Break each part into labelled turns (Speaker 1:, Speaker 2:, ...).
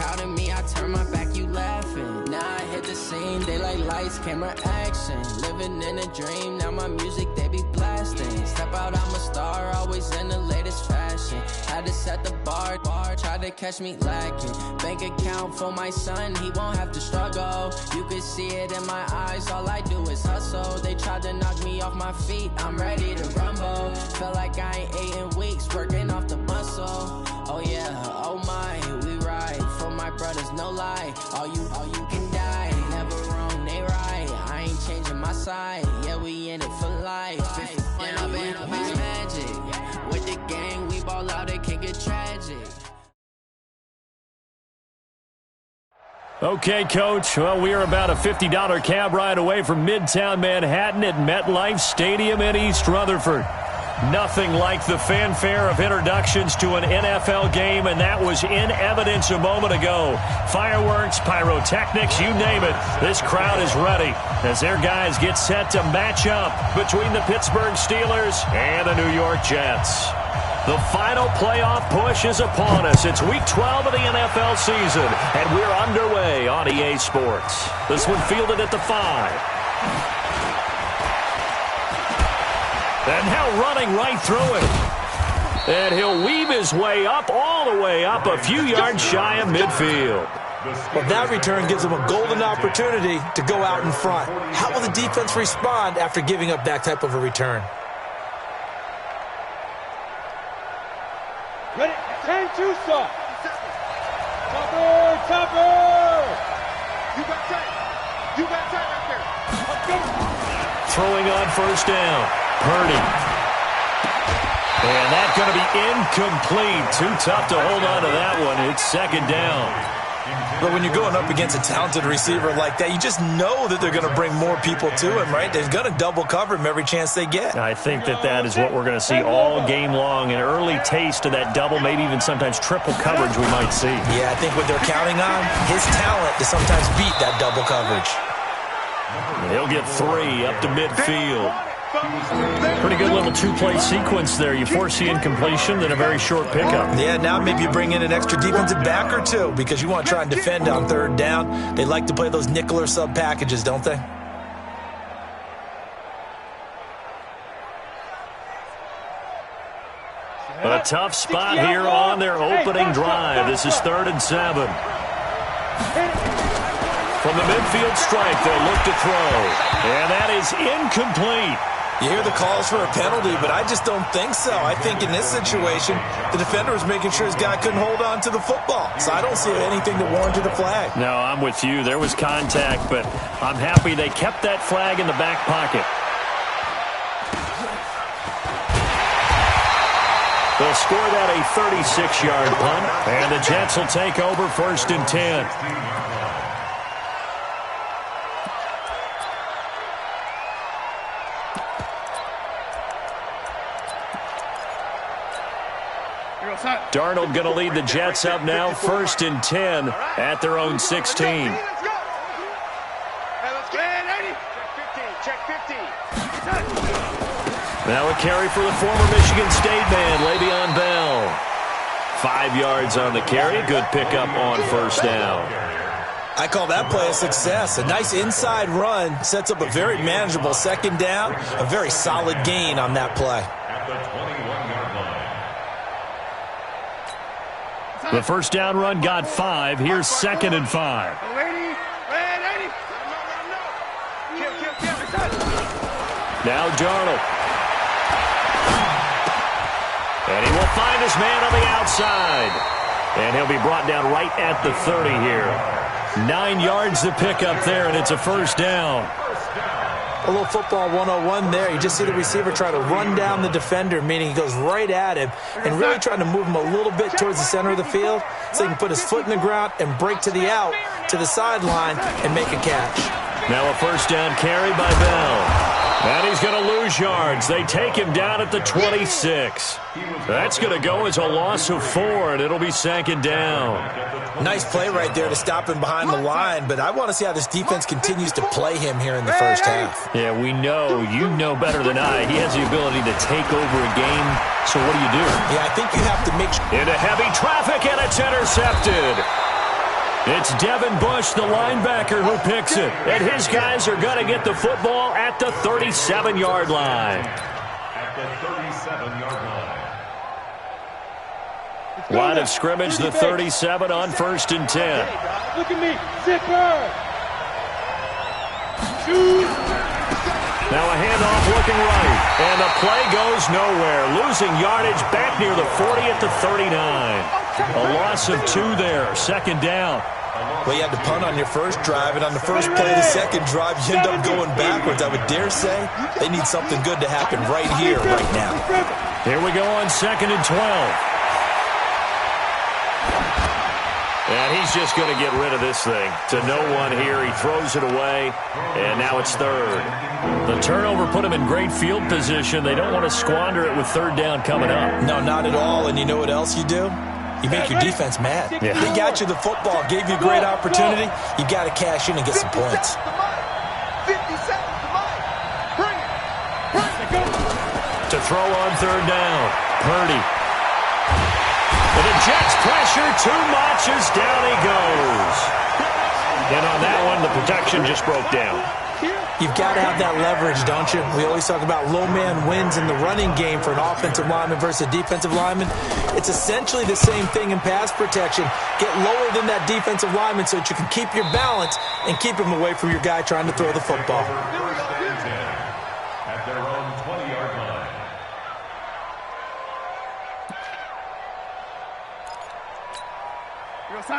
Speaker 1: proud of me, I turn my back, you laughing. Now I hit the scene, they like lights, camera, action. Living in a dream, now my music, they be blasting. Step out, I'm a star, always in the latest fashion. Had to set the bar, try to catch me lacking. Bank account for my son, he won't have to struggle. You can see it in my eyes, all I do is hustle. They tried to knock me off my feet, I'm ready to rumble. Felt like I ain't ate in weeks, working off the muscle. Oh yeah, oh my, we ride for my brothers, no lie. All you can die, never wrong, they right. I ain't changing my side, yeah, we in it for life. And I've been magic. With the gang, we ball out, it can get tragic.
Speaker 2: Okay, Coach. Well, we are about a $50 cab ride away from Midtown Manhattan at MetLife Stadium in East Rutherford. Nothing like the fanfare of introductions to an NFL game, and that was in evidence a moment ago. Fireworks, pyrotechnics, you name it. This crowd is ready as their guys get set to match up between the Pittsburgh Steelers and the New York Jets. The final playoff push is upon us. It's Week 12 of the NFL season, and we're underway on EA Sports. This one fielded at the 5. And now running right through it. And he'll weave his way up, all the way up, a few yards shy of midfield.
Speaker 3: Well, that return gives him a golden opportunity to go out in front. How will the defense respond after giving up that type of a return?
Speaker 4: Ready? 10-2 stop. Topper! You got time. You got time right there. Let's go.
Speaker 2: Throwing on first down. Purdy. And that's going to be incomplete. Too tough to hold on to that one. It's second down.
Speaker 3: But when you're going up against a talented receiver like that, you just know that they're going to bring more people to him, right? They're going to double cover him every chance they get.
Speaker 2: I think that is what we're going to see all game long. An early taste of that double, maybe even sometimes triple coverage we might see.
Speaker 3: Yeah, I think what they're counting on, his talent to sometimes beat that double coverage.
Speaker 2: He'll get 3 up to midfield. Pretty good little two-play sequence there. You foresee incompletion, then a very short pickup.
Speaker 3: Yeah, now maybe you bring in an extra defensive back or two because you want to try and defend on third down. They like to play those nickel or sub packages, don't they?
Speaker 2: A tough spot here on their opening drive. This is 3rd and 7. From the midfield stripe, they'll look to throw. And that is incomplete.
Speaker 3: You hear the calls for a penalty, but I just don't think so. I think in this situation, the defender was making sure his guy couldn't hold on to the football. So I don't see anything that warranted a flag.
Speaker 2: No, I'm with you. There was contact, but I'm happy they kept that flag in the back pocket. They'll score that a 36-yard punt, and the Jets will take over 1st and 10. Darnold going to lead the Jets up now, 1st and 10 at their own 16. Now a carry for the former Michigan State man, Le'Veon Bell. 5 yards on the carry. Good pickup on first down.
Speaker 3: I call that play a success. A nice inside run sets up a very manageable second down. A very solid gain on that play.
Speaker 2: The first down run got 5. Here's 2nd and 5. Now Darnold. And he will find his man on the outside. And he'll be brought down right at the 30 here. 9 yards to pick up there, and it's a first down.
Speaker 3: A little football 101 there. You just see the receiver try to run down the defender, meaning he goes right at him and really trying to move him a little bit towards the center of the field so he can put his foot in the ground and break to the out, to the sideline, and make a catch.
Speaker 2: Now a first down carry by Bell. And he's going to lose yards. They take him down at the 26. That's going to go as a loss of 4, and it'll be 2nd down.
Speaker 3: Nice play right there to stop him behind the line, but I want to see how this defense continues to play him here in the first half.
Speaker 2: Yeah, we know. You know better than I. He has the ability to take over a game, so what do you do?
Speaker 3: Yeah, I think you have to make sure.
Speaker 2: Into heavy traffic, and it's intercepted. It's Devin Bush, the linebacker, who picks it. And his guys are going to get the football at the 37-yard line.
Speaker 5: At the 37-yard line.
Speaker 2: Line of scrimmage, the 37 on 1st and 10.
Speaker 4: Look at me. Zipper. Shoot.
Speaker 2: Now a handoff looking right. And the play goes nowhere. Losing yardage back near the 40 at the 39. A loss of 2 there. 2nd down.
Speaker 3: Well, you had to punt on your first drive, and on the first play of the second drive, you end up going backwards. I would dare say they need something good to happen right here, right now.
Speaker 2: Here we go on 2nd and 12. And he's just going to get rid of this thing. To no one here. He throws it away, and now it's 3rd. The turnover put him in great field position. They don't want to squander it with 3rd down coming up.
Speaker 3: No, not at all. And you know what else you do? You make your defense mad.
Speaker 2: Yeah.
Speaker 3: They got you the football, gave you a great opportunity. You got to cash in and get some points.
Speaker 4: 50 seconds to mine. Bring it.
Speaker 2: To throw on 3rd down. Purdy. And the Jets pressure too much as down he goes. And on that one, the protection just broke down.
Speaker 3: You've got to have that leverage, don't you? We always talk about low man wins in the running game for an offensive lineman versus a defensive lineman. It's essentially the same thing in pass protection. Get lower than that defensive lineman so that you can keep your balance and keep him away from your guy trying to throw the football.
Speaker 5: At their own 20-yard line.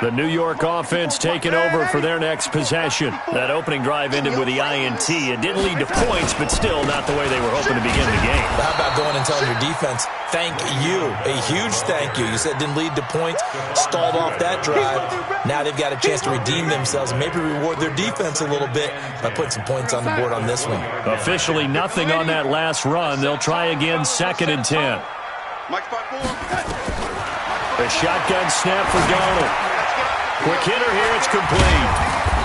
Speaker 2: The New York offense taking over for their next possession. That opening drive ended with the INT. It didn't lead to points, but still not the way they were hoping to begin the game.
Speaker 3: How about going and telling your defense, thank you, a huge thank you. You said didn't lead to points, stalled off that drive. Now they've got a chance to redeem themselves and maybe reward their defense a little bit by putting some points on the board on this one.
Speaker 2: Officially nothing on that last run. They'll try again 2nd and 10. The shotgun snap for Donald. Quick hitter here, it's complete.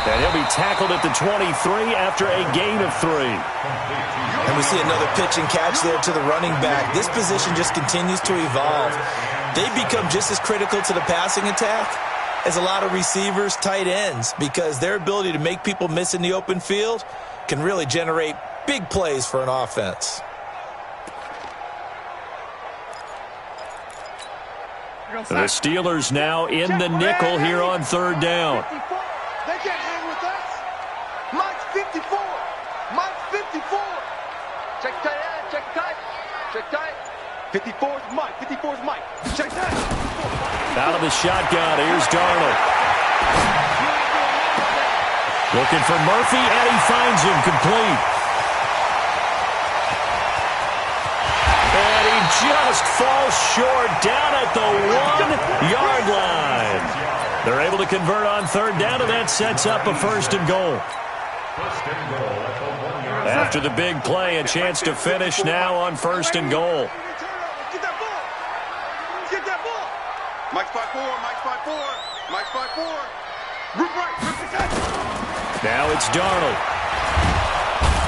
Speaker 2: And he'll be tackled at the 23 after a gain of 3.
Speaker 3: And we see another pitch and catch there to the running back. This position just continues to evolve. They become just as critical to the passing attack as a lot of receivers, tight ends, because their ability to make people miss in the open field can really generate big plays for an offense.
Speaker 2: The Steelers now in the nickel here on 3rd down.
Speaker 4: They can't hang with us. Mike's 54. Mike's 54. Check tight end. Check tight. Check tight. 54 is Mike. 54 is Mike. Check tight.
Speaker 2: Out of the shotgun. Here's Darnold. Looking for Murphy, and he finds him complete. And he just falls short down at the 1-yard line. They're able to convert on 3rd down, and that sets up a 1st and goal. After the big play, a chance to finish now on 1st and goal.
Speaker 4: Get that ball. Get that ball. Mike's 5-4. Mike's 5-4. Mike's 5-4. Root right.
Speaker 2: Now it's Darnold.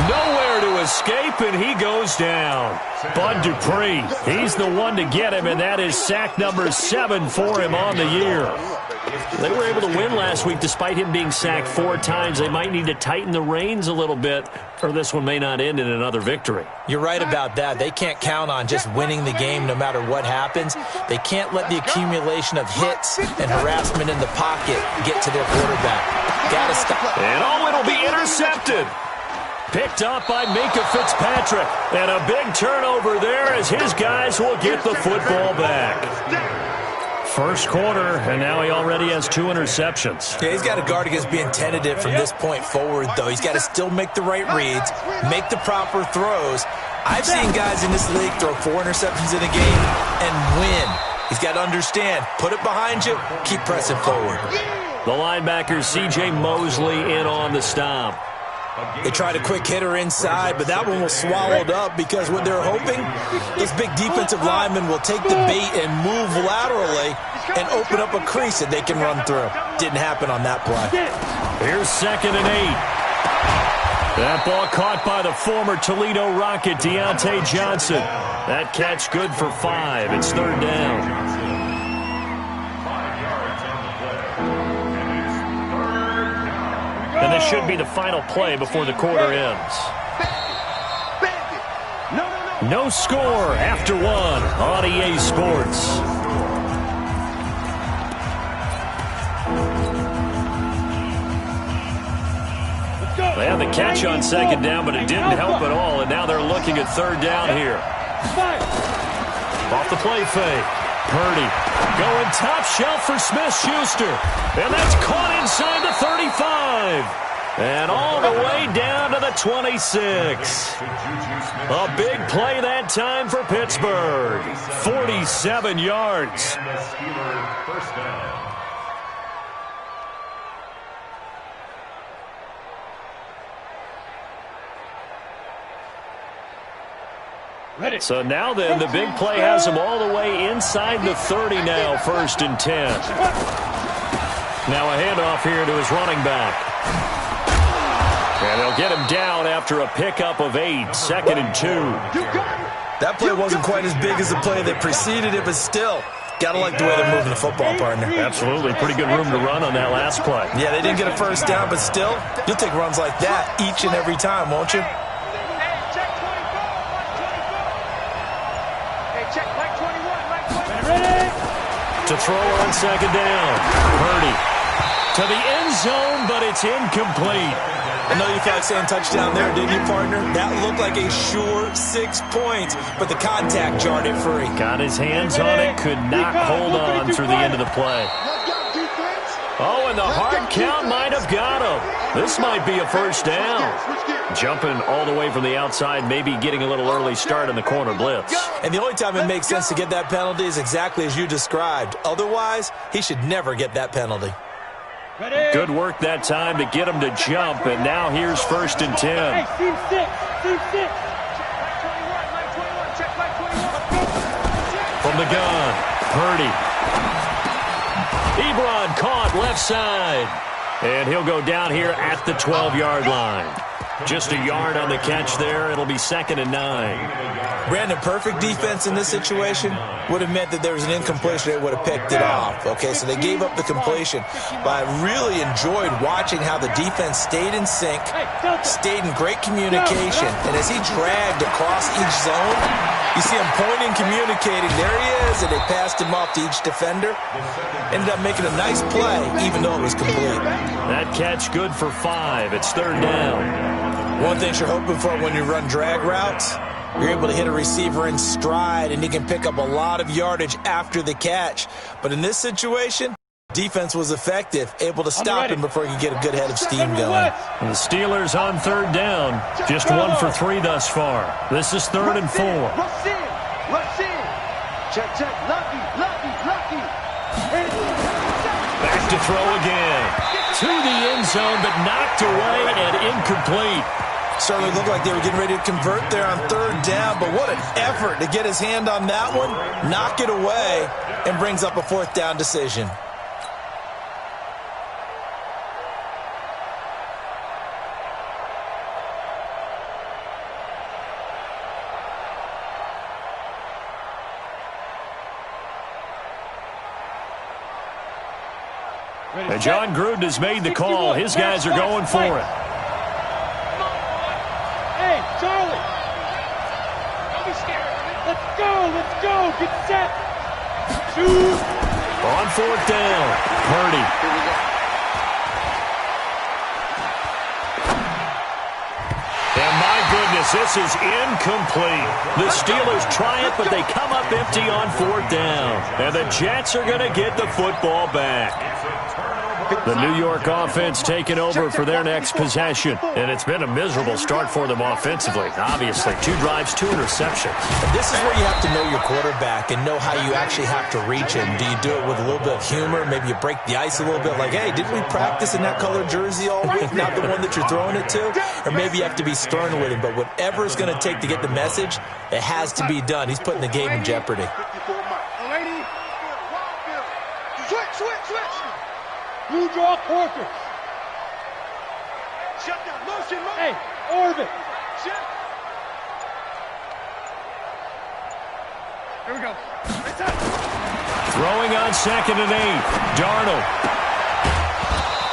Speaker 2: Nowhere to escape, and he goes down. Bud Dupree, he's the one to get him, and that is sack number 7 for him on the year. They were able to win last week despite him being sacked 4 times. They might need to tighten the reins a little bit, or this one may not end in another victory.
Speaker 3: You're right about that. They can't count on just winning the game no matter what happens. They can't let the accumulation of hits and harassment in the pocket get to their quarterback. Gotta stop.
Speaker 2: And it'll be intercepted. Picked up by Minka Fitzpatrick. And a big turnover there as his guys will get the football back. First quarter, and now he already has 2 interceptions.
Speaker 3: Yeah, he's got to guard against being tentative from this point forward, though. He's got to still make the right reads, make the proper throws. I've seen guys in this league throw 4 interceptions in a game and win. He's got to understand, put it behind you, keep pressing forward.
Speaker 2: The linebacker, C.J. Mosley, in on the stop.
Speaker 3: They tried a quick hitter inside, but that one was swallowed up because what they're hoping, this big defensive lineman will take the bait and move laterally and open up a crease that they can run through. Didn't happen on that play.
Speaker 2: Here's 2nd and 8. That ball caught by the former Toledo Rocket, Deontay Johnson. That catch good for 5. It's 3rd down. And this should be the final play before the quarter ends. No score after one on EA Sports. They had the catch on second down, but it didn't help at all, and now they're looking at third down here. Off the play fake. Purdy going top shelf for Smith-Schuster. And that's caught inside the 35. And all the way down to the 26. A big play that time for Pittsburgh. 47 yards.
Speaker 5: And the Steelers first down.
Speaker 2: So now then, the big play has him all the way inside the 30 now, 1st and 10. Now a handoff here to his running back. And they'll get him down after a pickup of 8, 2nd and 2.
Speaker 3: That play wasn't quite as big as the play that preceded it, but still, got to like the way they're moving the football, partner.
Speaker 2: Absolutely. Pretty good room to run on that last play.
Speaker 3: Yeah, they didn't get a first down, but still, you'll take runs like that each and every time, won't you?
Speaker 2: To throw on second down. Purdy to the end zone, but it's incomplete.
Speaker 3: I know you felt like saying touchdown there, didn't you, partner? That looked like a sure 6 points, but the contact jarred it free.
Speaker 2: Got his hands on it, could not hold on through the end of the play. Oh, and the hard count might have got him. This might be a first down. Jumping all the way from the outside, maybe getting a little early start in the corner blitz.
Speaker 3: And the only time it makes sense to get that penalty is exactly as you described. Otherwise, he should never get that penalty.
Speaker 2: Good work that time to get him to jump, and now here's 1st and 10.
Speaker 6: Team 6.
Speaker 2: From the gun, Purdy. Ebron caught left side. And he'll go down here at the 12-yard line. Just a yard on the catch there. It'll be 2nd and 9.
Speaker 3: Brandon, perfect defense in this situation would have meant that there was an incompletion. They would have picked it off. Okay, so they gave up the completion. But I really enjoyed watching how the defense stayed in sync, stayed in great communication. And as he dragged across each zone, you see him pointing, communicating. There he is, and they passed him off to each defender. Ended up making a nice play, even though it was complete.
Speaker 2: That catch good for 5. It's 3rd down.
Speaker 3: One thing you're hoping for when you run drag routes, you're able to hit a receiver in stride, and he can pick up a lot of yardage after the catch. But in this situation, defense was effective, able to stop him before he could get a good head of steam going.
Speaker 2: And the Steelers on 3rd down. Just 1 for 3 thus far. This is 3rd and 4.
Speaker 4: Rush in. Check. Lucky.
Speaker 2: Back to throw again. To the end zone, but knocked away and incomplete.
Speaker 3: Certainly looked like they were getting ready to convert there on 3rd down, but what an effort to get his hand on that one, knock it away, and brings up a 4th down decision.
Speaker 2: And John Gruden has made the call. His guys are going for it.
Speaker 6: Hey, Charlie. Don't be scared. Let's go. Get set. Shoot.
Speaker 2: On 4th down, Purdy. And my goodness, this is incomplete. The Steelers try it, but they come up empty on 4th down. And the Jets are going to get the football back. The New York offense taking over for their next possession. And it's been a miserable start for them offensively. Obviously, 2 drives, 2 interceptions.
Speaker 3: This is where you have to know your quarterback and know how you actually have to reach him. Do you do it with a little bit of humor? Maybe you break the ice a little bit like, hey, didn't we practice in that colored jersey all week? Not the one that you're throwing it to? Or maybe you have to be stern with him. But whatever it's going to take to get the message, it has to be done. He's putting the game in jeopardy.
Speaker 4: Switch.
Speaker 6: Blue draw quarters.
Speaker 4: Shut down. Motion.
Speaker 6: Hey, orbit.
Speaker 4: Shut. Here we go.
Speaker 2: Throwing on 2nd and 8. Darnold.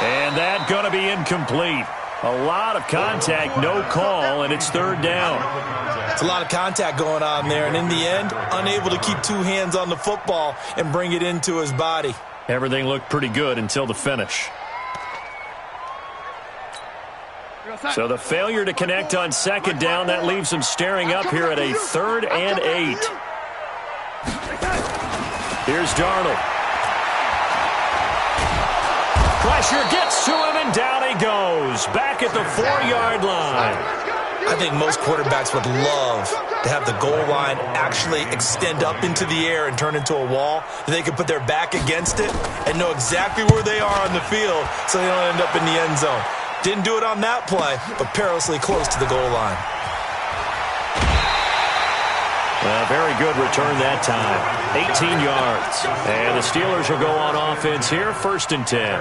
Speaker 2: And that's going to be incomplete. A lot of contact, no call, and it's third down.
Speaker 3: It's a lot of contact going on there, and in the end, unable to keep two hands on the football and bring it into his body.
Speaker 2: Everything looked pretty good until the finish. So the failure to connect on second down, that leaves them staring up here at a 3rd and 8. Here's Darnold. Pressure gets to him, and down he goes. Back at the 4-yard line.
Speaker 3: I think most quarterbacks would love to have the goal line actually extend up into the air and turn into a wall. They can put their back against it and know exactly where they are on the field so they don't end up in the end zone. Didn't do it on that play, but perilously close to the goal line.
Speaker 2: Well, very good return that time. 18 yards. And the Steelers will go on offense here, 1st and 10.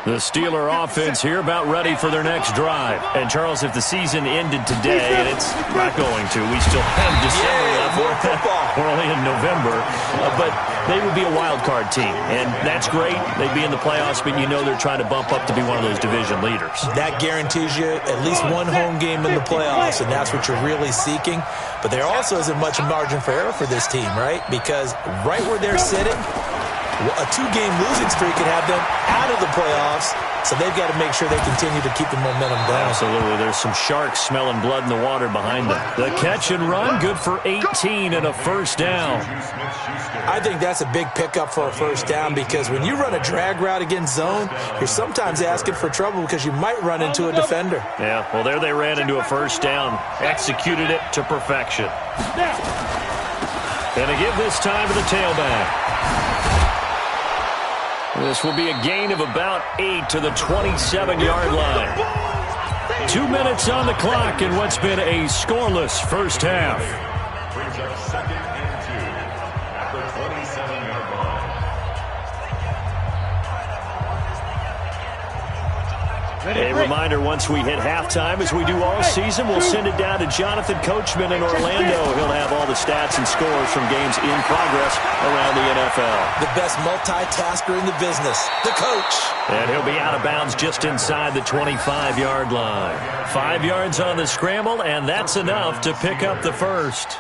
Speaker 2: The Steeler offense here about ready for their next drive. And, Charles, if the season ended today, and it's not going to, we still have December left. We're only in November. But they would be a wild card team, and that's great. They'd be in the playoffs, but you know they're trying to bump up to be one of those division leaders.
Speaker 3: That guarantees you at least one home game in the playoffs, and that's what you're really seeking. But there also isn't much margin for error for this team, right? Because right where they're sitting, a 2-game losing streak could have them out of the playoffs, so they've got to make sure they continue to keep the momentum going.
Speaker 2: Absolutely. There's some sharks smelling blood in the water behind them. The catch and run, good for 18 and a 1st down.
Speaker 3: I think that's a big pickup for a 1st down because when you run a drag route against zone, you're sometimes asking for trouble because you might run into a defender.
Speaker 2: Yeah, well, there they ran into a 1st down. Executed it to perfection. Gonna give this time to the tailback. This will be a gain of about 8 to the 27-yard line. 2 minutes on the clock in what's been a scoreless first half.
Speaker 5: Brings up 2nd and 2 at the 27-yard line.
Speaker 2: A reminder, once we hit halftime, as we do all season, we'll send it down to Jonathan Coachman in Orlando. He'll have all the stats and scores from games in progress around the NFL.
Speaker 3: The best multitasker in the business, the coach.
Speaker 2: And he'll be out of bounds just inside the 25-yard line. 5 yards on the scramble, and that's enough to pick up the first.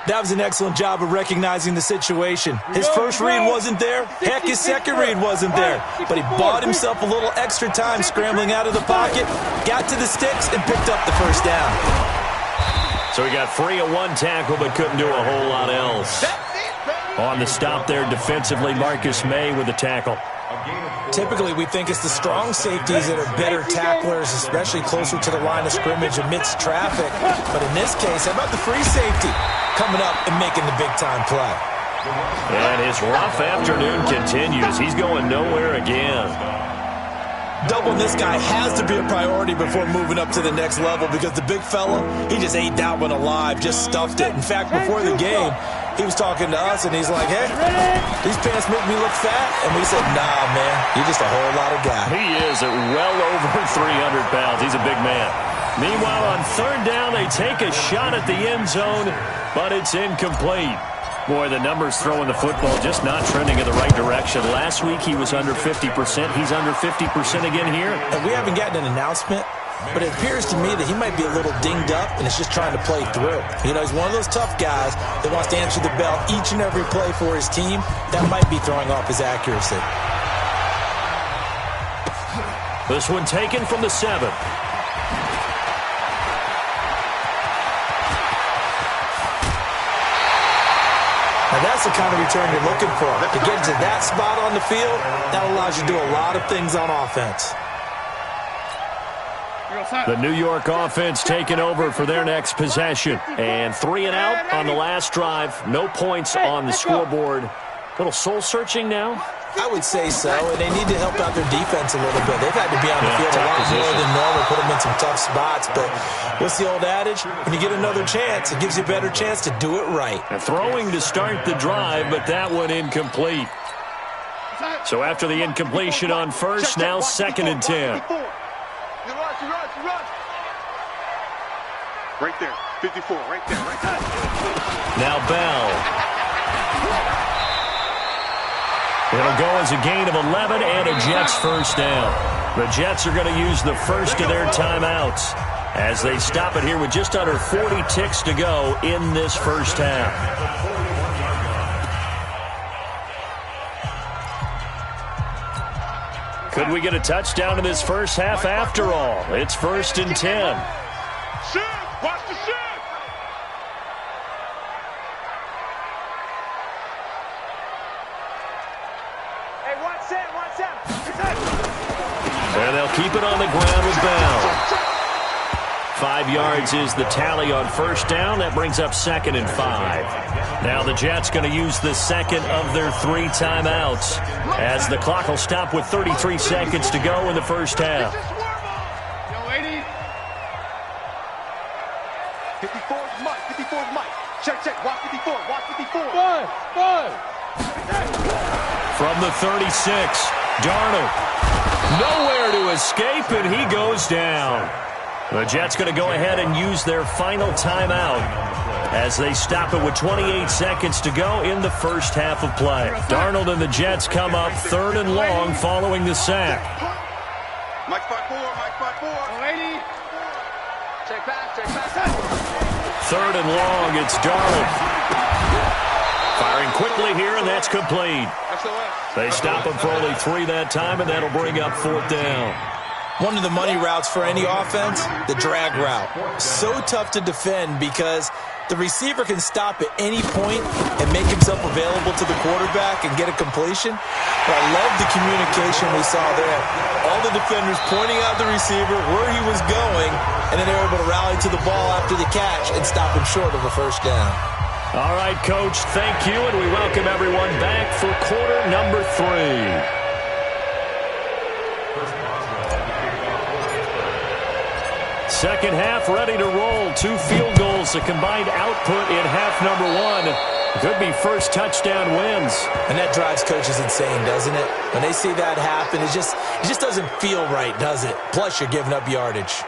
Speaker 3: That was an excellent job of recognizing the situation. His first read wasn't there. Heck, his second read wasn't there. But he bought himself a little extra time scrambling out of the pocket, got to the sticks, and picked up the 1st down.
Speaker 2: So he got free of 1 tackle but couldn't do a whole lot else. On the stop there defensively, Marcus May with the tackle.
Speaker 3: Typically, we think it's the strong safeties that are better tacklers, especially closer to the line of scrimmage amidst traffic. But in this case, how about the free safety coming up and making the big-time play?
Speaker 2: And his rough afternoon continues. He's going nowhere again.
Speaker 3: Doubling this guy has to be a priority before moving up to the next level because the big fella, he just ate that one alive, just stuffed it. In fact, before the game, he was talking to us, and he's like, hey, these pants make me look fat. And we said, nah, man, you're just a whole lot of guy.
Speaker 2: He is at well over 300 pounds. He's a big man. Meanwhile, on 3rd down, they take a shot at the end zone, but it's incomplete. Boy, the numbers throwing the football just not trending in the right direction. Last week, he was under 50%. He's under 50% again here.
Speaker 3: And we haven't gotten an announcement, but it appears to me that he might be a little dinged up and is just trying to play through. You know, he's one of those tough guys that wants to answer the bell each and every play for his team. That might be throwing off his accuracy.
Speaker 2: This one taken from the 7.
Speaker 3: Now that's the kind of return you're looking for. To get to that spot on the field, that allows you to do a lot of things on offense.
Speaker 2: The New York offense taking over for their next possession. And 3 and out on the last drive. No points on the scoreboard. A little soul-searching now?
Speaker 3: I would say so, and they need to help out their defense a little bit. They've had to be on the field a lot more than normal, put them in some tough spots. But what's the old adage? When you get another chance, it gives you a better chance to do it right.
Speaker 2: And throwing to start the drive, but that one incomplete. So after the incompletion on first, now 2nd and 10.
Speaker 4: Right there, 54, right there, right there.
Speaker 2: Now Bell. It'll go as a gain of 11 and a Jets first down. The Jets are going to use the first of their timeouts as they stop it here with just under 40 ticks to go in this first half. Could we get a touchdown in this first half after all? It's 1st and 10.
Speaker 6: Watch the shift. Hey, watch that.
Speaker 2: And they'll keep it on the ground with Bell. 5 yards is the tally on first down. That brings up 2nd and 5. Now the Jets going to use the second of their 3 timeouts as the clock will stop with 33 seconds to go in the first half.
Speaker 6: Yo, 80.
Speaker 4: 54 is Mike. 54 is Mike. Check. Watch 54. Watch 54.
Speaker 6: Five.
Speaker 2: From the 36, Darnold. Nowhere to escape, and he goes down. The Jets going to go ahead and use their final timeout as they stop it with 28 seconds to go in the first half of play. Darnold and the Jets come up 3rd and long following the sack.
Speaker 4: Mike 5-4.
Speaker 6: 80.
Speaker 4: Check back.
Speaker 2: 3rd and long, it's Darnold. Firing quickly here, and that's complete. They stop him for only 3 that time, and that'll bring up 4th down.
Speaker 3: One of the money routes for any offense, the drag route. So tough to defend because the receiver can stop at any point and make himself available to the quarterback and get a completion. But I love the communication we saw there. All the defenders pointing out the receiver, where he was going, and then they were able to rally to the ball after the catch and stop him short of a first down.
Speaker 2: All right, Coach, thank you, and we welcome everyone back for quarter number 3. Second half ready to roll. 2 field goals, a combined output in half number 1. Could be first touchdown wins.
Speaker 3: And that drives coaches insane, doesn't it? When they see that happen, it just doesn't feel right, does it? Plus, you're giving up yardage.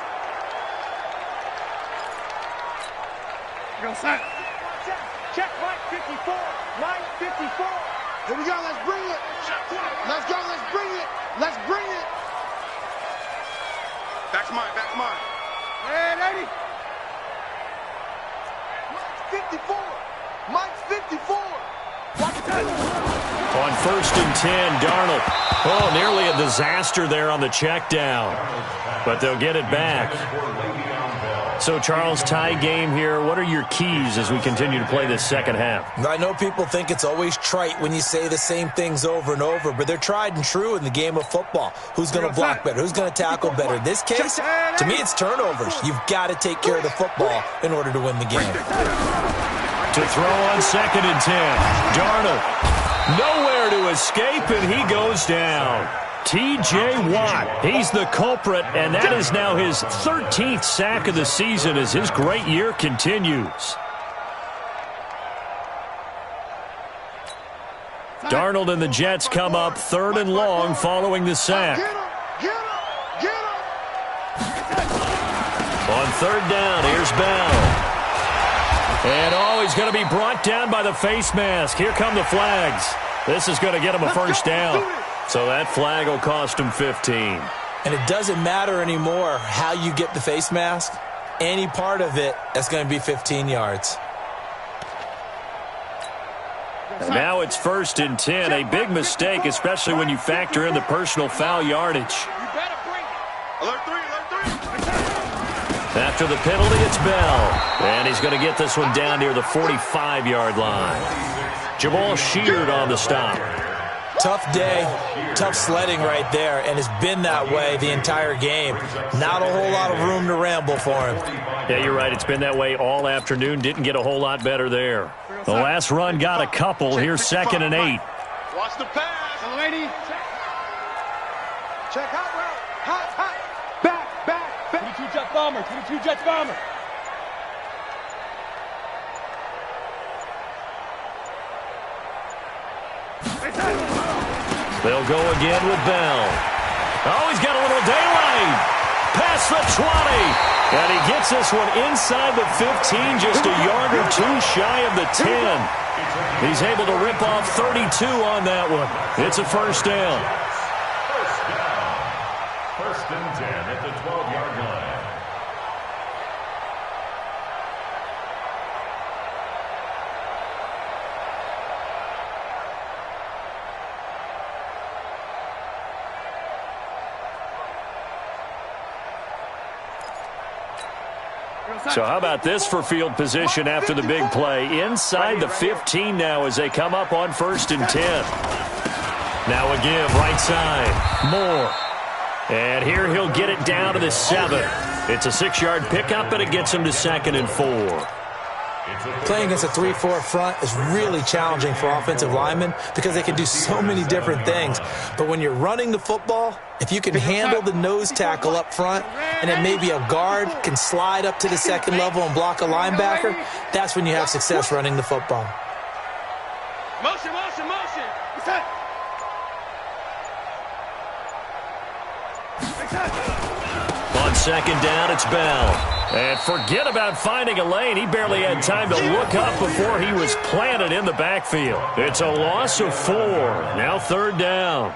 Speaker 6: Go, set. Check, Mike 54. Mike 54.
Speaker 4: Here we go. Let's bring it. Let's go. Let's bring it. Back's mine.
Speaker 6: And 80.
Speaker 4: Mike's 54.
Speaker 2: On 1st and 10, Darnold. Oh, nearly a disaster there on the check down. But they'll get it back. So, Charles, tie game here. What are your keys as we continue to play this second half?
Speaker 3: I know people think it's always trite when you say the same things over and over, but they're tried and true in the game of football. Who's going to block better? Who's going to tackle better? In this case, to me, it's turnovers. You've got to take care of the football in order to win the game.
Speaker 2: To throw on 2nd and 10. Darnold. Nowhere to escape, and he goes down. T.J. Watt, he's the culprit, and that is now his 13th sack of the season as his great year continues. Darnold and the Jets come up 3rd and long following the sack. On 3rd down, here's Bell. And, he's going to be brought down by the face mask. Here come the flags. This is going to get him a first down. So that flag will cost him 15.
Speaker 3: And it doesn't matter anymore how you get the face mask. Any part of it, that's going to be 15 yards.
Speaker 2: And now it's 1st and 10. A big mistake, especially when you factor in the personal foul yardage.
Speaker 4: Alert 3.
Speaker 2: After the penalty, it's Bell. And he's going to get this one down near the 45-yard line. Jamal Sheard on the stop.
Speaker 3: Tough day, tough sledding right there, and it's been that way the entire game. Not a whole lot of room to ramble for him.
Speaker 2: Yeah, you're right. It's been that way all afternoon. Didn't get a whole lot better there. The last run got a couple. Here's 2nd and 8.
Speaker 4: Watch the pass.
Speaker 6: Hello, 80.
Speaker 4: Check hot route. Hot. Back.
Speaker 6: 22 Jets bomber. 22 Jets bomber.
Speaker 2: They'll go again with Bell. Oh, he's got a little daylight. past the 20. And he gets this one inside the 15, just a yard or two shy of the 10. He's able to rip off 32 on that one. It's a first down.
Speaker 5: First and 10 at the 12-yard line.
Speaker 2: So how about this for field position after the big play? Inside the 15 now as they come up on first and 10. Now a give, right side. Moore. And here he'll get it down to the 7. It's a 6-yard pickup, and it gets him to 2nd and 4.
Speaker 3: Playing against a 3-4 front is really challenging for offensive linemen because they can do so many different things. But when you're running the football, if you can handle the nose tackle up front and then maybe a guard can slide up to the second level and block a linebacker, that's when you have success running the football.
Speaker 6: Motion, motion, motion.
Speaker 2: On second down, it's Bell. And forget about finding a lane. He barely had time to look up before he was planted in the backfield. It's a loss of 4. Now third down.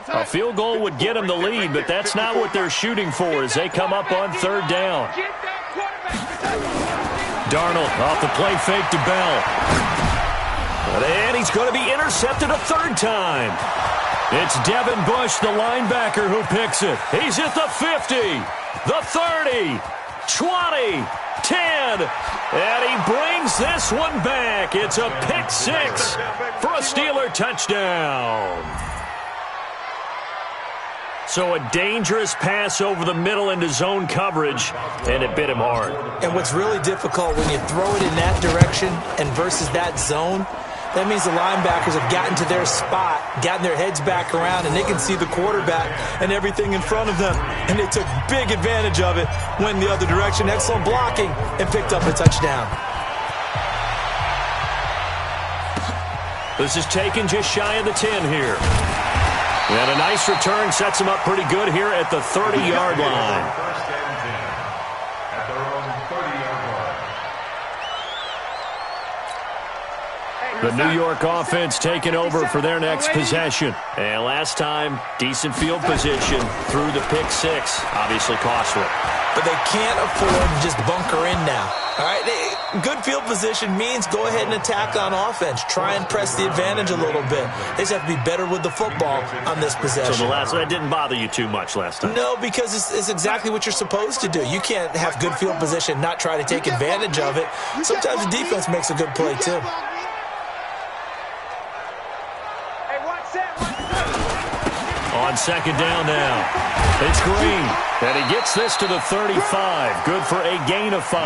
Speaker 2: A field goal would get them the lead, but that's not what they're shooting for as they come up on third down. Darnold off the play fake to Bell. And he's going to be intercepted a third time. It's Devin Bush, the linebacker, who picks it. He's at the 50, the 30, 20, 10, and he brings this one back. It's a pick 6 for a Steeler touchdown. So a dangerous pass over the middle into zone coverage, and it bit him hard.
Speaker 3: And what's really difficult when you throw it in that direction and versus that zone, that means the linebackers have gotten to their spot, gotten their heads back around, and they can see the quarterback and everything in front of them. And they took big advantage of it, went the other direction, excellent blocking, and picked up a touchdown.
Speaker 2: This is taken just shy of the 10 here. And a nice return sets him up pretty good here at the 30-yard line.
Speaker 5: First and 10 at their own 30-yard line.
Speaker 2: The New York offense taking over for their next possession. And last time, decent field position through the pick 6. Obviously costly.
Speaker 3: But they can't afford to just bunker in now. All right, good field position means go ahead and attack on offense. Try and press the advantage a little bit. They just have to be better with the football on this possession.
Speaker 2: So that didn't bother you too much last time?
Speaker 3: No, because it's exactly what you're supposed to do. You can't have good field position and not try to take advantage of it. Sometimes the defense makes a good play, too.
Speaker 2: On second down now, it's Green, and he gets this to the 35. Good for a gain of 5.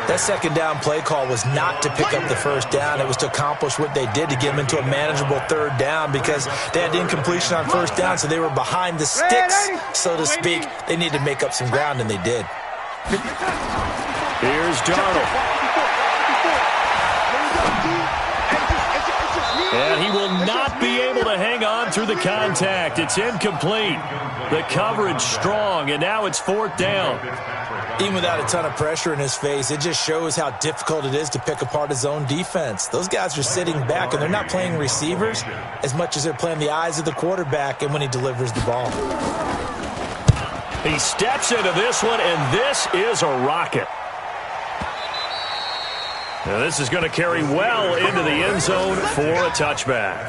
Speaker 3: That second down play call was not to pick up the first down. It was to accomplish what they did to get them into a manageable third down because they had incompletion on first down, so they were behind the sticks, so to speak. They needed to make up some ground, and they did.
Speaker 2: Here's Darnold. And he will not be able to hang on through the contact. It's incomplete. The coverage strong, and now it's fourth down.
Speaker 3: Even without a ton of pressure in his face, it just shows how difficult it is to pick apart his own defense. Those guys are sitting back, and they're not playing receivers as much as they're playing the eyes of the quarterback and when he delivers the ball.
Speaker 2: He steps into this one, and this is a rocket. Now this is going to carry well into the end zone for a touchback.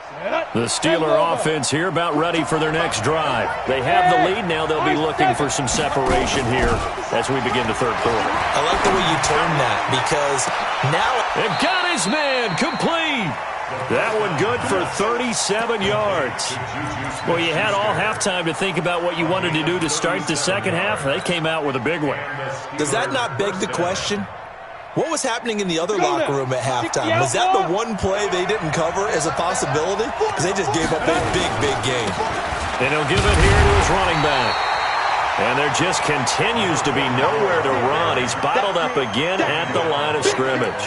Speaker 6: Set up.
Speaker 2: The Steeler offense here about ready for their next drive. They have the lead. Now they'll be looking for some separation here as we begin the third quarter.
Speaker 3: I like the way you term that because now...
Speaker 2: They've got his man complete. That one good for 37 yards. Well, you had all halftime to think about what you wanted to do to start the second half. They came out with a big one.
Speaker 3: Does that not beg the question? What was happening in the other locker room at halftime? Was that the one play they didn't cover as a possibility? Because they just gave up a big, big game.
Speaker 2: And he'll give it here to his running back. And there just continues to be nowhere to run. He's bottled up again at the line of scrimmage.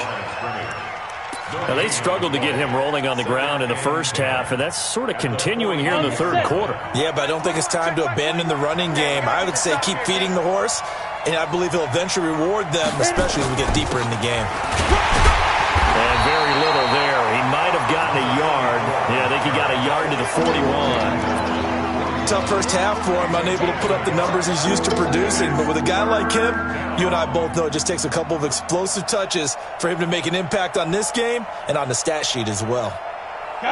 Speaker 2: Now, they struggled to get him rolling on the ground in the first half, and that's sort of continuing here in the third quarter.
Speaker 3: Yeah, but I don't think it's time to abandon the running game. I would say keep feeding the horse, and I believe he'll eventually reward them, especially as we get deeper in the game.
Speaker 2: And very little there. He might have gotten a yard. Yeah, I think he got a yard to the 41.
Speaker 3: Tough first half for him, unable to put up the numbers he's used to producing. But with a guy like him, you and I both know it just takes a couple of explosive touches for him to make an impact on this game and on the stat sheet as well.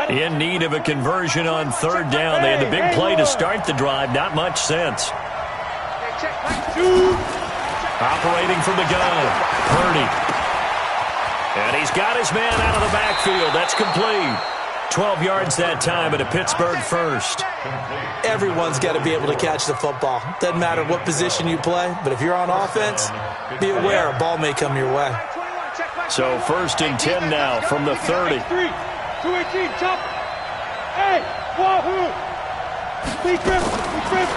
Speaker 2: In need of a conversion on third down. They had the big play to start the drive. Not much sense. Operating from the gun, Purdy. And he's got his man out of the backfield. That's complete. 12 yards that time at a Pittsburgh first.
Speaker 3: Everyone's got to be able to catch the football. Doesn't matter what position you play, but if you're on offense, be aware a ball may come your way.
Speaker 2: So 1st and 10 now from the 30.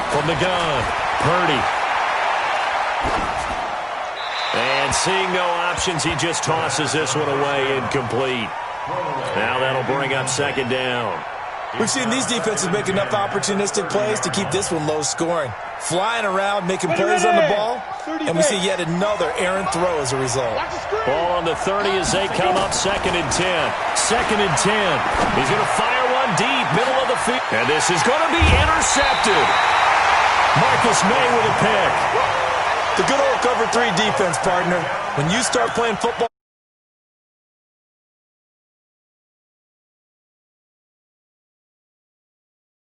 Speaker 2: From the gun, Purdy. And seeing no options, he just tosses this one away, incomplete. Now that'll bring up second down.
Speaker 3: We've seen these defenses make enough opportunistic plays to keep this one low scoring. Flying around, making plays on the ball, and we see yet another errant throw as a result.
Speaker 2: Ball on the 30 as they come up 2nd and 10. 2nd and 10. He's going to fire one deep, middle of the field. And this is going to be intercepted. Marcus May with a pick.
Speaker 3: The good old cover 3 defense, partner. When you start playing football,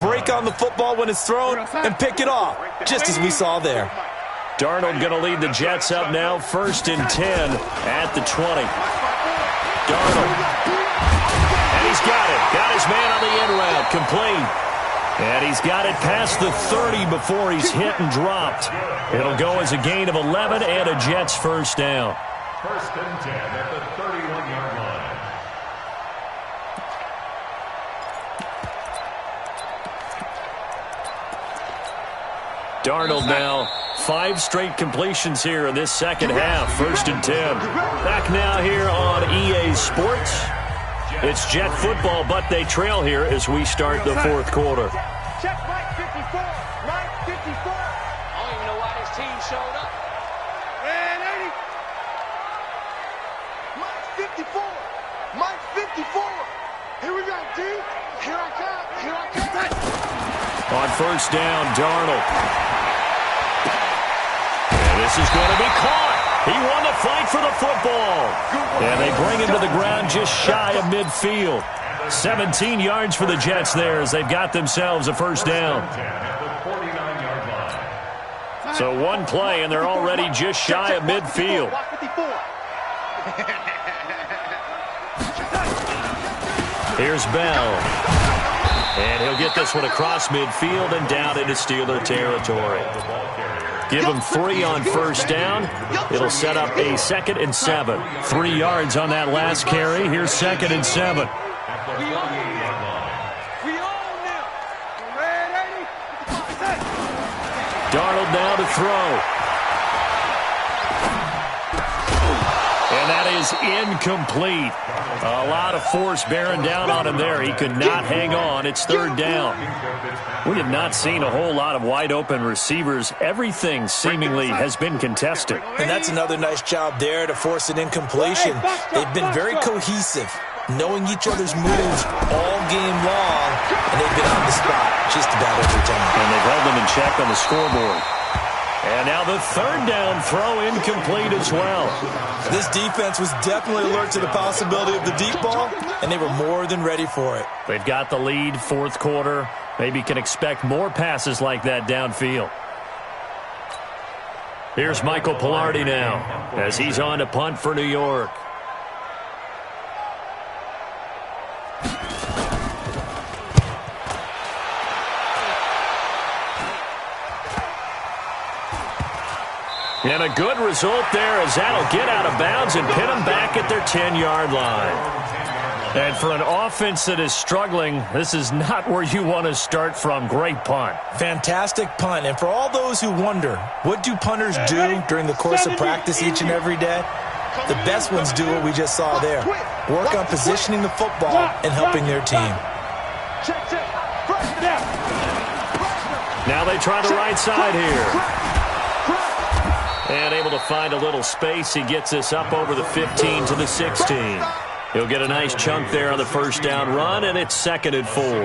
Speaker 3: break on the football when it's thrown and pick it off, just as we saw there.
Speaker 2: Darnold going to lead the Jets up now, 1st and 10 at the 20. Darnold. And he's got it. Got his man on the in route, complete. And he's got it past the 30 before he's hit and dropped. It'll go as a gain of 11 and a Jets first down.
Speaker 5: 1st and 10 at the 31-yard line.
Speaker 2: Darnold now, 5 straight completions here in this second half. 1st and 10. Back now here on EA Sports. It's Jet football, but they trail here as we start the fourth quarter.
Speaker 4: Check Mike 54. Mike 54.
Speaker 6: I don't even know why his team showed up.
Speaker 4: And 80. Mike 54. Mike 54. Here we go, D. Here I come. Here I come.
Speaker 2: On 1st down, Darnold. And this is going to be caught. He won the fight for the football. And they bring him to the ground just shy of midfield. 17 yards for the Jets there as they've got themselves a first down. So one play, and they're already just shy of midfield. Here's Bell. And he'll get this one across midfield and down into Steeler territory. Give him 3 on 1st down. It'll set up a 2nd and 7. 3 yards on that last carry. Here's 2nd and 7. Darnold now to throw. And that is incomplete. A lot of force bearing down on him there. He could not hang on. It's 3rd down. We have not seen a whole lot of wide-open receivers. Everything seemingly has been contested.
Speaker 3: And that's another nice job there to force an incompletion. They've been very cohesive, knowing each other's moves all game long, and they've been on the spot just about every time.
Speaker 2: And they've held them in check on the scoreboard. And now the third down throw incomplete as well.
Speaker 3: This defense was definitely alert to the possibility of the deep ball, and they were more than ready for it.
Speaker 2: They've got the lead, fourth quarter. Maybe can expect more passes like that downfield. Here's Michael Pilardi now as he's on to punt for New York. And a good result there as that'll get out of bounds and pin them back at their 10-yard line. And for an offense that is struggling, this is not where you want to start from. Great punt.
Speaker 3: Fantastic punt. And for all those who wonder, what do punters do during the course of practice each and every day? The best ones do what we just saw there. Work on positioning the football and helping their team.
Speaker 2: Now they try the right side here. And able to find a little space. He gets this up over the 15 to the 16. He'll get a nice chunk there on the first down run, and it's 2nd and 4.
Speaker 3: All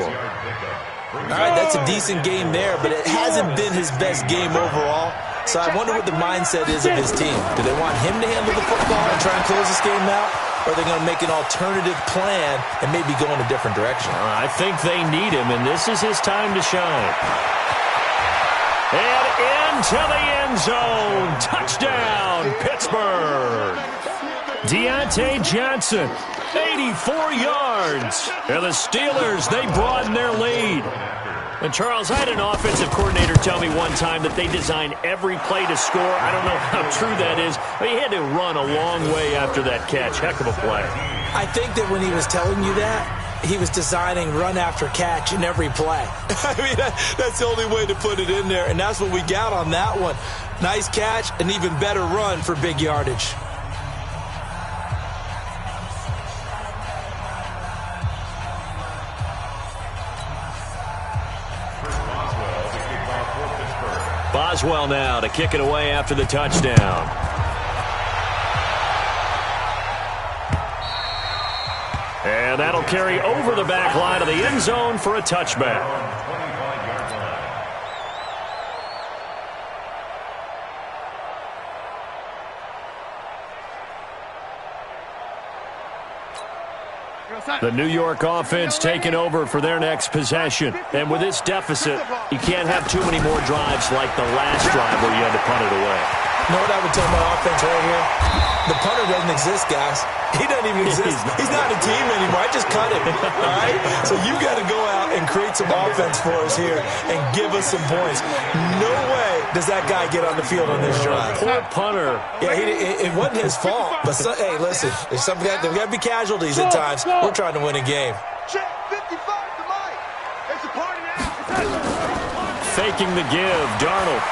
Speaker 3: right, that's a decent game there, but it hasn't been his best game overall. So I wonder what the mindset is of his team. Do they want him to handle the football and try and close this game out? Or are they going to make an alternative plan and maybe go in a different direction?
Speaker 2: I think they need him, and this is his time to shine. And into the end zone. Touchdown, Pittsburgh. Deontay Johnson, 84 yards. And the Steelers, they broaden their lead. And, Charles, I had an offensive coordinator tell me one time that they design every play to score. I don't know how true that is, but he had to run a long way after that catch. Heck of a play.
Speaker 3: I think that when he was telling you that, he was designing run after catch in every play. I mean, that's the only way to put it in there, and that's what we got on that one. Nice catch, an even better run for big yardage.
Speaker 2: Boswell now to kick it away after the touchdown. And that'll carry over the back line of the end zone for a touchback. The New York offense taking over for their next possession. And with this deficit, you can't have too many more drives like the last drive where you had to punt it away.
Speaker 3: You know what I would tell my offense right here? The punter doesn't exist, guys. He doesn't even exist. He's not a team anymore. I just cut him, all right? So you got to go out and create some offense for us here and give us some points. No way does that guy get on the field on this drive.
Speaker 2: Poor punter.
Speaker 3: Yeah, it wasn't his fault. But, hey, listen, there's got to be casualties at times. We're trying to win a game.
Speaker 4: Check 55 to Mike. It's a party now.
Speaker 2: Faking the give, Darnold.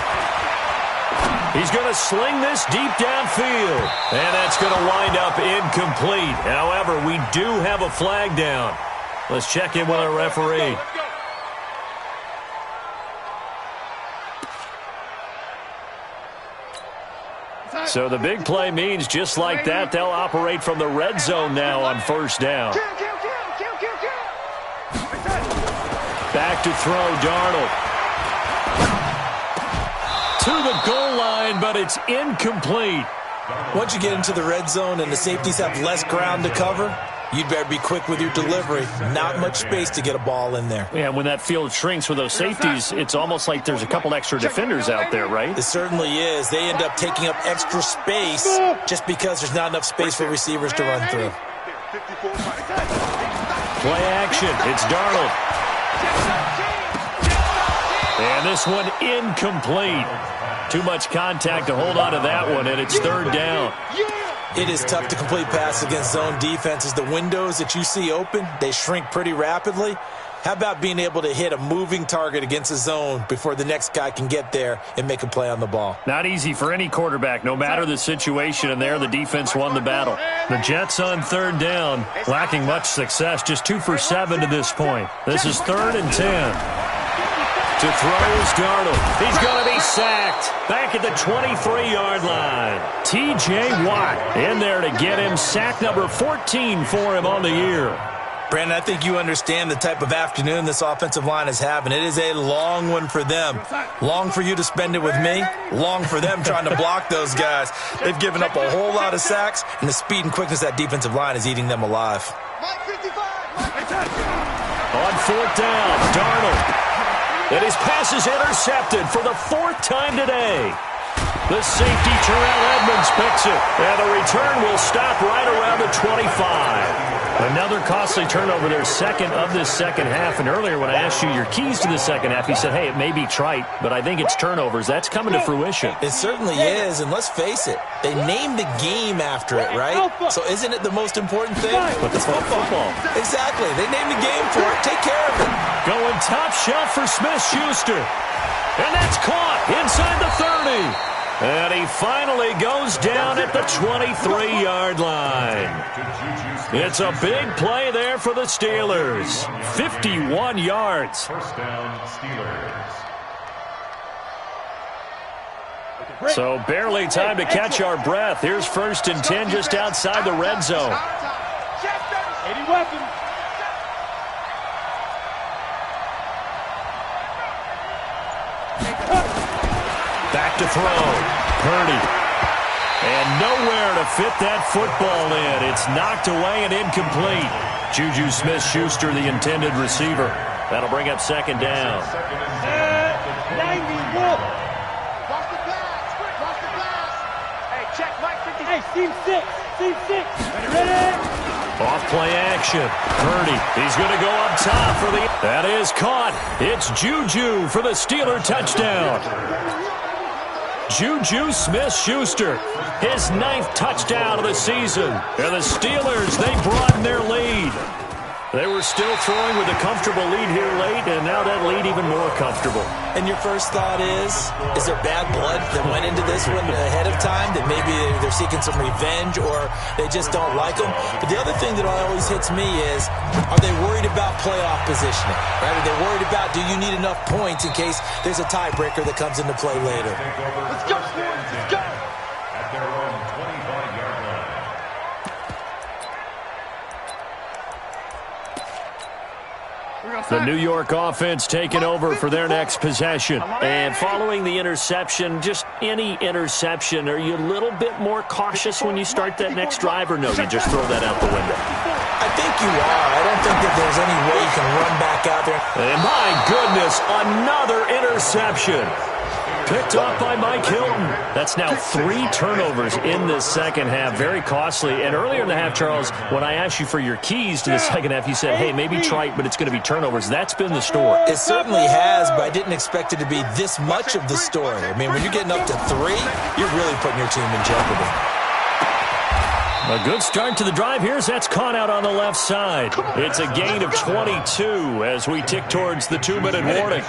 Speaker 2: He's going to sling this deep downfield. And that's going to wind up incomplete. However, we do have a flag down. Let's check in with our referee. So the big play means just like that, they'll operate from the red zone now on first down. Back to throw, Darnold. To the goal line, but it's incomplete.
Speaker 3: Once you get into the red zone and the safeties have less ground to cover, you'd better be quick with your delivery. Not much space to get a ball in there.
Speaker 2: Yeah, when that field shrinks with those safeties, it's almost like there's a couple extra defenders out there, right?
Speaker 3: It certainly is. They end up taking up extra space just because there's not enough space for receivers to run through.
Speaker 2: Play action. It's Darnold. And this one incomplete. Too much contact to hold on to that one, and it's third down.
Speaker 3: It is tough to complete passes against zone defenses. The windows that you see open, they shrink pretty rapidly. How about being able to hit a moving target against a zone before the next guy can get there and make a play on the ball?
Speaker 2: Not easy for any quarterback, no matter the situation, and there the defense won the battle. The Jets on third down, lacking much success, just 2 for 7 to this point. This is 3rd and 10. To throw is Darnold. He's going to be sacked. Back at the 23-yard line. T.J. Watt in there to get him. Sack number 14 for him on the year.
Speaker 3: Brandon, I think you understand the type of afternoon this offensive line is having. It is a long one for them. Long for you to spend it with me. Long for them trying to block those guys. They've given up a whole lot of sacks, and the speed and quickness of that defensive line is eating them alive.
Speaker 2: On fourth down, Darnold. And his pass is intercepted for the fourth time today. The safety, Terrell Edmonds, picks it. And the return will stop right around the 25. Another costly turnover, their second of this second half. And earlier when I asked you your keys to the second half, you said, hey, it may be trite, but I think it's turnovers. That's coming to fruition.
Speaker 3: It certainly is, and let's face it, they named the game after it, right? So isn't it the most important thing?
Speaker 2: But it's football.
Speaker 3: Exactly. They named the game for it. Take care of it.
Speaker 2: Going top shelf for Smith-Schuster. And that's caught inside the 30. And he finally goes down at the 23-yard line. It's a big play there for the Steelers. 51 yards.
Speaker 5: First down, Steelers.
Speaker 2: So barely time to catch our breath. Here's 1st and 10 just outside the red zone.
Speaker 6: 80 weapons.
Speaker 2: Back to throw. Purdy. And nowhere to fit that football in. It's knocked away and incomplete. Juju Smith-Schuster, the intended receiver. That'll bring up second down.
Speaker 6: 90, look. Watch the pass. Watch the pass. Hey, check Mike 50. Hey, team 6. Team 6. Ready?
Speaker 2: Off play action. Purdy. He's going to go up top for the... That is caught. It's Juju for the Steeler touchdown. Juju Smith-Schuster, his 9th touchdown of the season. And the Steelers, they broaden their lead. They were still throwing with a comfortable lead here late, and now that lead even more comfortable.
Speaker 3: And your first thought is there bad blood that went into this one ahead of time, that maybe they're seeking some revenge or they just don't like them? But the other thing that always hits me is, are they worried about playoff positioning? Right? Are they worried about, do you need enough points in case there's a tiebreaker that comes into play later?
Speaker 4: Let's go, Sports. Let's go.
Speaker 5: At their own 25-yard line.
Speaker 2: The New York offense taking over for their next possession. And following the interception, just any interception, are you a little bit more cautious when you start that next drive, or no, you just throw that out the window?
Speaker 3: I think you are. I don't think that there's any way you can run back out there.
Speaker 2: And my goodness, another interception. Picked off by Mike Hilton. That's now 3 turnovers in this second half. Very costly. And earlier in the half, Charles, when I asked you for your keys to the second half, you said, hey, maybe trite, but it's going to be turnovers. That's been the story.
Speaker 3: It certainly has, but I didn't expect it to be this much of the story. I mean, when you're getting up to 3, you're really putting your team in jeopardy.
Speaker 2: A good start to the drive here as that's caught out on the left side. It's a gain of 22 as we tick towards the 2-minute warning.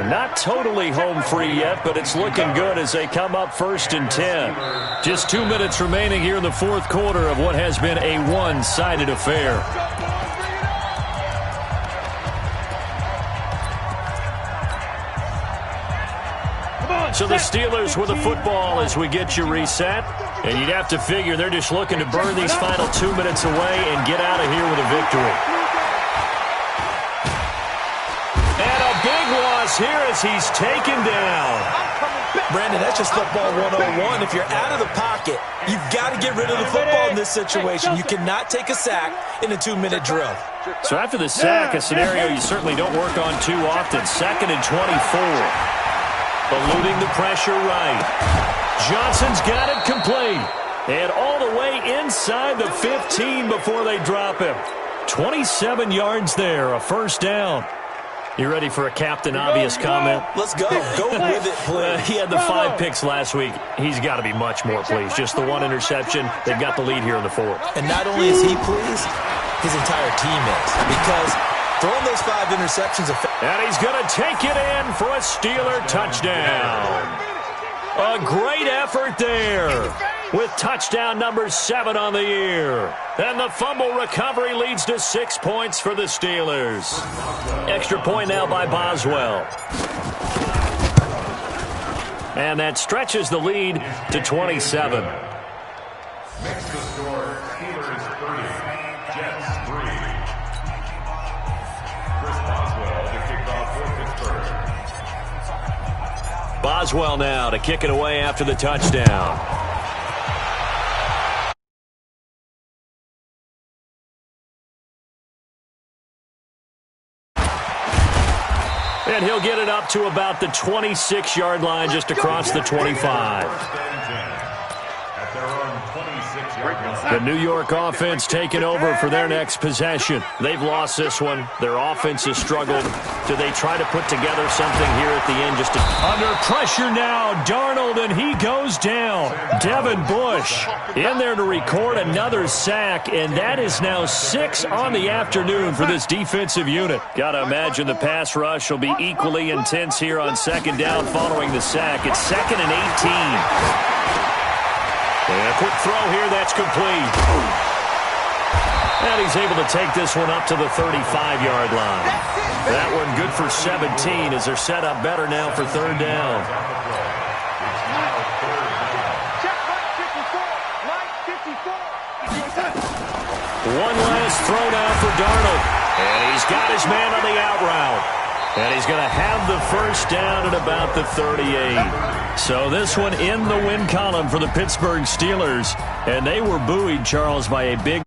Speaker 2: Not totally home free yet, but it's looking good as they come up 1st and 10. Just 2 minutes remaining here in the fourth quarter of what has been a one-sided affair. So the Steelers with the football as we get you reset. And you'd have to figure they're just looking to burn these final 2 minutes away and get out of here with a victory. And a big loss here as he's taken down.
Speaker 3: Brandon, that's just football 101. If you're out of the pocket, you've got to get rid of the football in this situation. You cannot take a sack in a 2-minute drill.
Speaker 2: So after the sack, a scenario you certainly don't work on too often. 2nd and 24. Eluding the pressure right. Johnson's got it complete. And all the way inside the 15 before they drop him. 27 yards there, a first down. You ready for a Captain Obvious comment?
Speaker 3: Let's go. Go with it, please.
Speaker 2: He had the 5 picks last week. He's got to be much more pleased. Just the 1 interception. They've got the lead here in the 4th.
Speaker 3: And not only is he pleased, his entire team is. Because throwing those 5 interceptions...
Speaker 2: And he's going to take it in for a Steeler touchdown. A great effort there with touchdown number 7 on the year. And the fumble recovery leads to 6 points for the Steelers. Extra point now by Boswell. And that stretches the lead to 27.
Speaker 5: Makes the score Steelers 30, Jets 3.
Speaker 2: Boswell now to kick it away after the touchdown. And he'll get it up to about the 26-yard line, just across the 25. The New York offense taking over for their next possession. They've lost this one. Their offense has struggled. Do they try to put together something here at the end? Just under pressure now, Darnold, and he goes down. Devin Bush in there to record another sack, and that is now 6 on the afternoon for this defensive unit. Got to imagine the pass rush will be equally intense here on second down following the sack. It's 2nd and 18. And a quick throw here, that's complete. And he's able to take this one up to the 35-yard line. That one good for 17 as they're set up better now for third down. One last throw now for Darnold. And he's got his man on the out route. And he's going to have the first down at about the 38. So this one in the win column for the Pittsburgh Steelers. And they were buoyed, Charles, by a big